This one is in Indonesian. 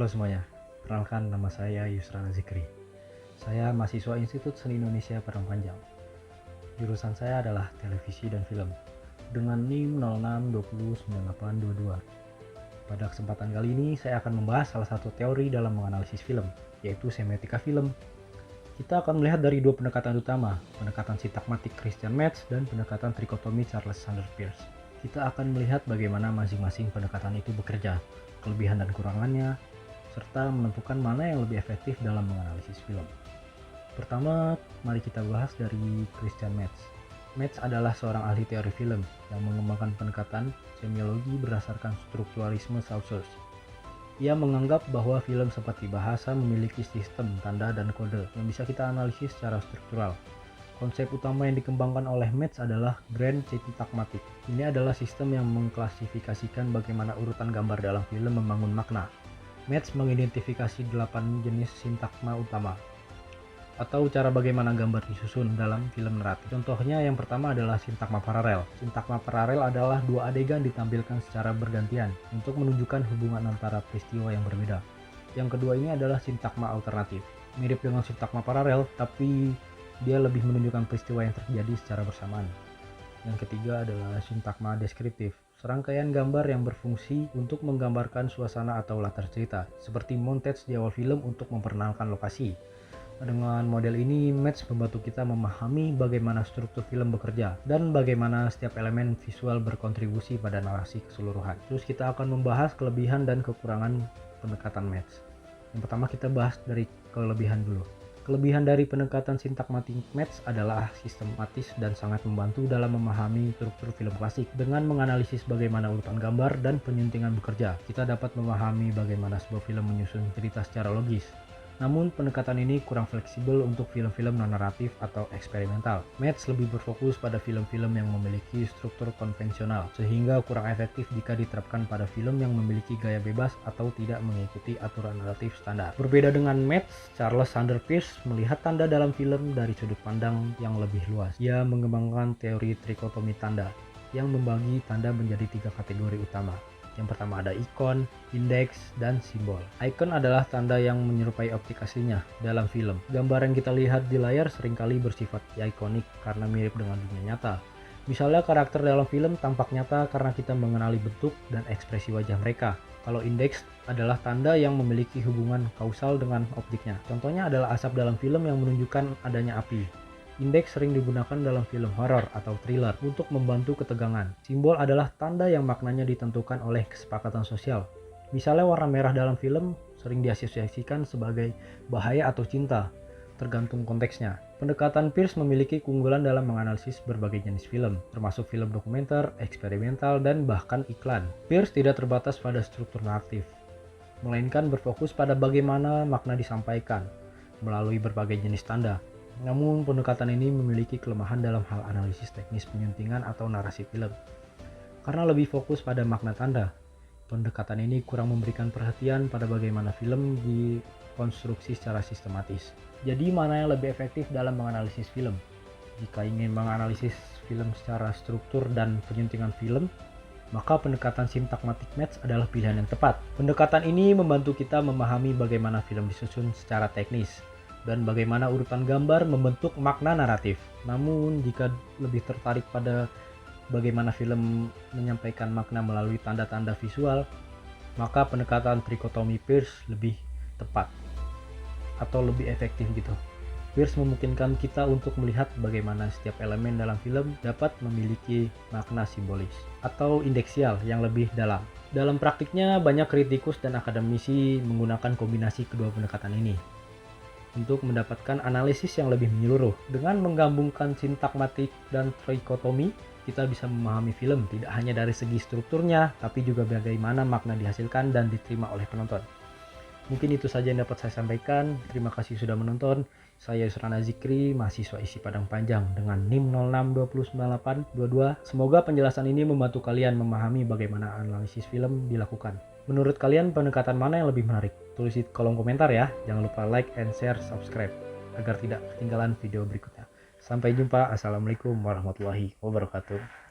Halo semuanya, perkenalkan nama saya Yusrana Zikri. Saya mahasiswa Institut Seni Indonesia Padang Panjang. Jurusan saya adalah televisi dan film dengan NIM 06209822. Pada kesempatan kali ini saya akan membahas salah satu teori dalam menganalisis film, yaitu semiotika film. Kita akan melihat dari dua pendekatan utama, pendekatan sintakmatik Christian Metz dan pendekatan trikotomi Charles Sanders Peirce. Kita akan melihat bagaimana masing-masing pendekatan itu bekerja, kelebihan dan kurangannya, serta menentukan mana yang lebih efektif dalam menganalisis film. Pertama, mari kita bahas dari Christian Metz. Metz adalah seorang ahli teori film yang mengembangkan pendekatan semiologi berdasarkan strukturalisme Saussure. Ia menganggap bahwa film seperti bahasa memiliki sistem tanda dan kode yang bisa kita analisis secara struktural. Konsep utama yang dikembangkan oleh Metz adalah grand sintakmatik. Ini adalah sistem yang mengklasifikasikan bagaimana urutan gambar dalam film membangun makna. Metz mengidentifikasi 8 jenis sintakma utama, atau cara bagaimana gambar disusun dalam film naratif. Contohnya yang pertama adalah sintakma paralel. Sintakma paralel adalah dua adegan ditampilkan secara bergantian untuk menunjukkan hubungan antara peristiwa yang berbeda. Yang kedua ini adalah sintakma alternatif. Mirip dengan sintakma paralel, tapi dia lebih menunjukkan peristiwa yang terjadi secara bersamaan. Yang ketiga adalah sintakma deskriptif. Serangkaian gambar yang berfungsi untuk menggambarkan suasana atau latar cerita, seperti montage di awal film untuk memperkenalkan lokasi. Dengan model ini, Metz membantu kita memahami bagaimana struktur film bekerja dan bagaimana setiap elemen visual berkontribusi pada narasi keseluruhan. Terus kita akan membahas kelebihan dan kekurangan pendekatan Metz. Yang pertama kita bahas dari kelebihan dulu. Kelebihan dari pendekatan sintakmatik Metz adalah sistematis dan sangat membantu dalam memahami struktur film klasik. Dengan menganalisis bagaimana urutan gambar dan penyuntingan bekerja, kita dapat memahami bagaimana sebuah film menyusun cerita secara logis. Namun pendekatan ini kurang fleksibel untuk film-film non-naratif atau eksperimental. Metz lebih berfokus pada film-film yang memiliki struktur konvensional, sehingga kurang efektif jika diterapkan pada film yang memiliki gaya bebas atau tidak mengikuti aturan naratif standar. Berbeda dengan Metz, Charles Sanders Peirce melihat tanda dalam film dari sudut pandang yang lebih luas. Ia mengembangkan teori trikotomi tanda, yang membagi tanda menjadi 3 kategori utama. Yang pertama ada ikon, indeks, dan simbol. Ikon adalah tanda yang menyerupai objek aslinya dalam film. Gambar yang kita lihat di layar seringkali bersifat ikonik karena mirip dengan dunia nyata. Misalnya karakter dalam film tampak nyata karena kita mengenali bentuk dan ekspresi wajah mereka. Kalau indeks adalah tanda yang memiliki hubungan kausal dengan objeknya. Contohnya adalah asap dalam film yang menunjukkan adanya api. Indeks sering digunakan dalam film horor atau thriller untuk membantu ketegangan. Simbol adalah tanda yang maknanya ditentukan oleh kesepakatan sosial. Misalnya warna merah dalam film sering diasosiasikan sebagai bahaya atau cinta, tergantung konteksnya. Pendekatan Peirce memiliki keunggulan dalam menganalisis berbagai jenis film, termasuk film dokumenter, eksperimental, dan bahkan iklan. Peirce tidak terbatas pada struktur naratif, melainkan berfokus pada bagaimana makna disampaikan melalui berbagai jenis tanda. Namun pendekatan ini memiliki kelemahan dalam hal analisis teknis penyuntingan atau narasi film. Karena lebih fokus pada makna tanda, pendekatan ini kurang memberikan perhatian pada bagaimana film dikonstruksi secara sistematis. Jadi mana yang lebih efektif dalam menganalisis film? Jika ingin menganalisis film secara struktur dan penyuntingan film, maka pendekatan sintakmatik Metz adalah pilihan yang tepat. Pendekatan ini membantu kita memahami bagaimana film disusun secara teknis dan bagaimana urutan gambar membentuk makna naratif. Namun jika lebih tertarik pada bagaimana film menyampaikan makna melalui tanda-tanda visual, maka pendekatan trikotomi Peirce lebih tepat atau lebih efektif gitu. Peirce memungkinkan kita untuk melihat bagaimana setiap elemen dalam film dapat memiliki makna simbolis atau indeksial yang lebih dalam. Dalam praktiknya banyak kritikus dan akademisi menggunakan kombinasi kedua pendekatan ini untuk mendapatkan analisis yang lebih menyeluruh. Dengan menggabungkan sintakmatik dan trikotomi, kita bisa memahami film tidak hanya dari segi strukturnya, tapi juga bagaimana makna dihasilkan dan diterima oleh penonton. Mungkin itu saja yang dapat saya sampaikan. Terima kasih sudah menonton. Saya Yusrana Zikri, mahasiswa ISI Padang Panjang dengan NIM 06209822. Semoga penjelasan ini membantu kalian memahami bagaimana analisis film dilakukan. Menurut kalian pendekatan mana yang lebih menarik? Tulis di kolom komentar ya. Jangan lupa like and share, subscribe agar tidak ketinggalan video berikutnya. Sampai jumpa. Assalamualaikum warahmatullahi wabarakatuh.